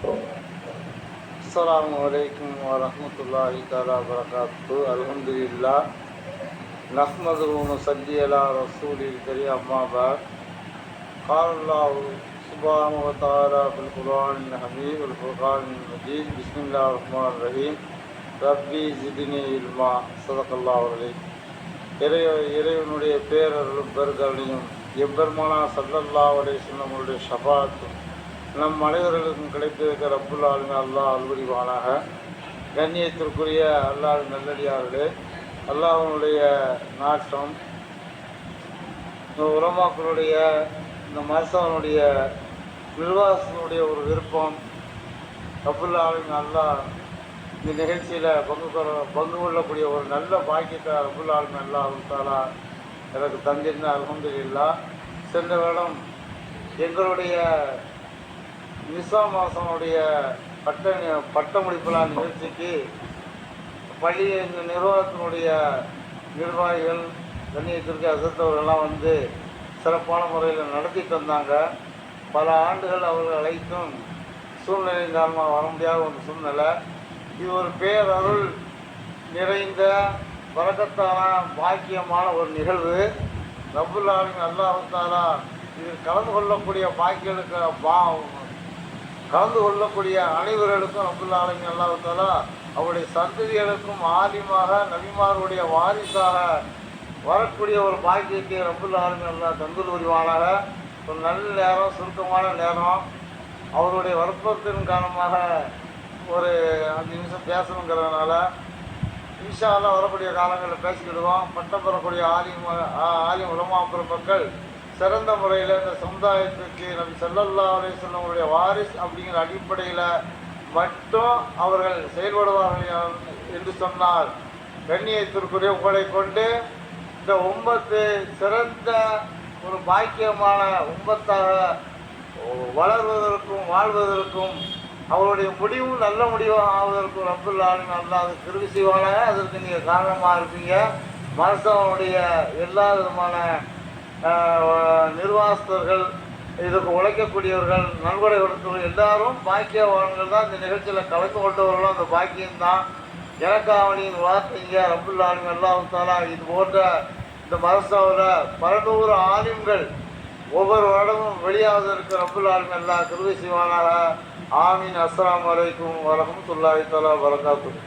अस्सलामुअलैकुम वरहमतुल्लाहि तआला वबरकातुहू। अल्हम्दुलिल्लाह नहमदुहु व नसल्ली अला रसूलिल करीम अम्मा बाद। क़ालल्लाहु सुब्हानहु व तआला फ़िल क़ुरआनिल हमीद वल फ़ुरक़ानिल मजीद। बिस्मिल्लाहिर रहमानिर रहीम। ரப்பி ஜிதினி இல்மா. ஸதகல்லாஹுல் அலீம். இறைவனுடைய பேரருளும் பெருகருணையும் எம்பெருமானா ஸல்லல்லாஹு அலைஹி வஸல்லம் அவருடைய ஷஃபாஅத்தும் நம் அனைவர்களுக்கும் கிடைத்திருக்கிற ரப்புல் ஆலமீன் அல்லாஹ் அல்புரிவானாக. கண்ணியத்திற்குரிய அல்லாஹ் நல்லடியார்களே, அல்லாஹ்வுடைய நாட்டம், இந்த உலமாக்களுடைய, இந்த மதசவனுடைய நிர்வாகத்தினுடைய ஒரு விருப்பம், ரப்புல் ஆலமீன் அல்லாஹ் இந்த நிகழ்ச்சியில் பங்கு கொள்ளக்கூடிய ஒரு நல்ல பாக்கியத்தை ரப்புல் ஆலமீன் அல்லாஹ் தஆலா எனக்கு தந்திருந்த அல்ஹம்துலில்லாஹ். சென்ற வருடம் எங்களுடைய நிசா மாதனுடைய பட்டமளிப்புலா நிகழ்ச்சிக்கு பள்ளி நிர்வாகத்தினுடைய நிர்வாகிகள், கண்ணியத்திற்கு அசத்தவர்கள்லாம் வந்து சிறப்பான முறையில் நடத்தி தந்தாங்க. பல ஆண்டுகள் அவர்கள் அழைத்தும் சூழ்நிலை காரணமாக வர முடியாத ஒரு சூழ்நிலை. இது ஒரு பேரருள் நிறைந்த பரக்கத்தான பாக்கியமான ஒரு நிகழ்வு. ரப்புல் ஆலமீன் அல்லாஹ் தஆலா இதில் கலந்து கொள்ளக்கூடிய கலந்து கொள்ளக்கூடிய அனைவர்களுக்கும் ரப்புல் ஆலமீன் அல்லாஹ் தஆலா அவருடைய சந்ததிகளுக்கும் ஆலிமாக நபிமாருடைய வாரிசாக வரக்கூடிய ஒரு பாக்கியத்தை ரப்புல் ஆலமீன் அல்லாஹ் தந்துல் புரிவானாக. ஒரு நல்ல நேரம், சுருக்கமான நேரம், அவருடைய வற்பத்தின் காரணமாக ஒரு 5 நிமிஷம் பேசணுங்கிறதுனால இன்ஷா அல்லாஹ் வரக்கூடிய காலங்களில் பேசிக்கிடுவோம். பட்டம் பெறக்கூடிய ஆலிம் உலமா மக்கள் சிறந்த முறையில் இந்த சமுதாயத்துக்கு நபி ஸல்லல்லாஹு அலைஹி வஸல்லம் அவருடைய வாரிஸ் அப்படிங்கிற அடிப்படையில் மட்டும் அவர்கள் செயல்படுவார்கள் என்று சொன்னால், கண்ணியத்திற்குரிய உங்களை கொண்டு இந்த உம்மத்து சிறந்த ஒரு பாக்கியமான உம்மத்தாக வளர்வதற்கும் வாழ்வதற்கும் அவருடைய முடிவும் நல்ல முடிவாக ஆவதற்கும் ரப்புல் ஆலமீன் அல்லாஹ் கிருபை செய்வானாக. அதற்கு நீங்கள் காரணமாக இருப்பீங்க. மனசவனுடைய எல்லா விதமான நிர்வாகஸ்தர்கள், இதுக்கு உழைக்கக்கூடியவர்கள், நன்கொடை கொடுத்தவர்கள் எல்லாரும் பாக்கியவான்கள் தான். இந்த நிகழ்ச்சியில் கலந்து கொண்டவர்களும் அந்த பாக்கியம்தான். எனக்காவணியின் வார்த்தைங்க ரப்புல் ஆலமீன் அல்லாஹ் தஆலா இது போன்ற இந்த மதரசாவில் பல நூறு ஆலிம்கள் ஒவ்வொரு வருடமும் வெளியாவதற்கு ரப்புல் ஆலமீன் அல்லாஹ் கிருபை செய்வானாக. ஆமீன். அஸ்ஸலாமு அலைக்கும் வரஹ்மத்துல்லாஹி தஆலா வபரகாத்துஹு.